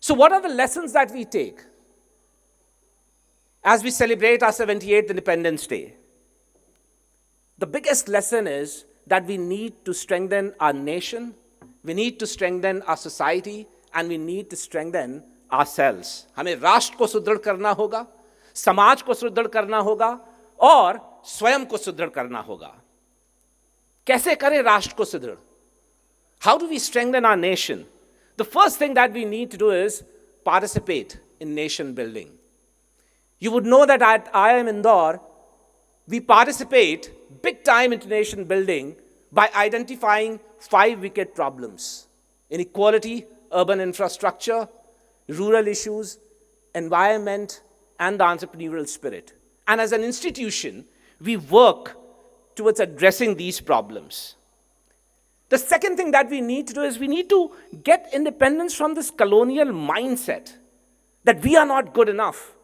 So what are the lessons that we take as we celebrate our 78th Independence Day? The biggest lesson is that we need to strengthen our nation, we need to strengthen our society, and we need to strengthen ourselves. हमें राष्ट्र को सुदृढ़ करना होगा, समाज को सुदृढ़ करना होगा और स्वयं को सुदृढ़ करना होगा. कैसे करें राष्ट्र को सुदृढ़? How do we strengthen our nation? The first thing that we need to do is participate in nation building. You would know that at IIM Indore, we participate big time into nation building by identifying 5 wicked problems: inequality, urban infrastructure, rural issues, environment, and the entrepreneurial spirit. And as an institution, we work towards addressing these problems. The second thing that we need to do is we need to get independence from this colonial mindset that we are not good enough.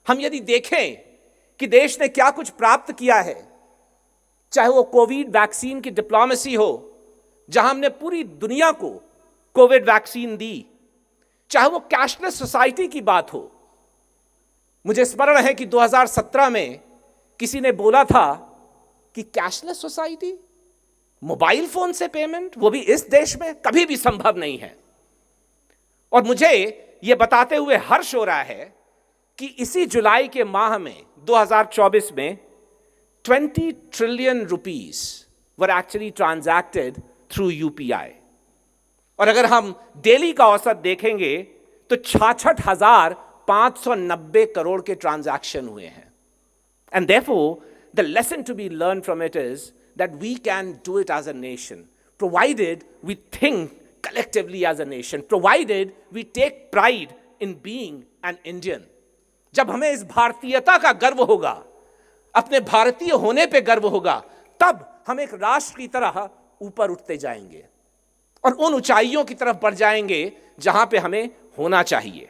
हम यदि देखें कि देश ने क्या कुछ प्राप्त किया है, चाहे वो कोविड वैक्सीन की डिप्लोमेसी हो, जहां हमने पूरी दुनिया को कोविड वैक्सीन दी, चाहे वो कैशलेस सोसाइटी की बात हो. मुझे स्मरण है कि 2017 में किसी ने बोला था कि कैशलेस सोसाइटी, मोबाइल फोन से पेमेंट, वो भी इस देश में कभी भी संभव नहीं है. और मुझे यह बताते हुए हर्ष हो रहा है कि इसी जुलाई के माह में 2024 में 20 trillion rupees were actually transacted through UPI. और अगर हम डेली का औसत देखेंगे तो 66,590 करोड़ के ट्रांजैक्शन हुए हैं. And therefore the lesson to be learn from it is that we can do it as a nation, provided we think collectively as a nation, provided we take pride in being an Indian. जब हमें इस भारतीयता का गर्व होगा, अपने भारतीय होने पे गर्व होगा, तब हम एक राष्ट्र की तरह ऊपर उठते जाएंगे और उन ऊंचाइयों की तरफ बढ़ जाएंगे जहां पे हमें होना चाहिए.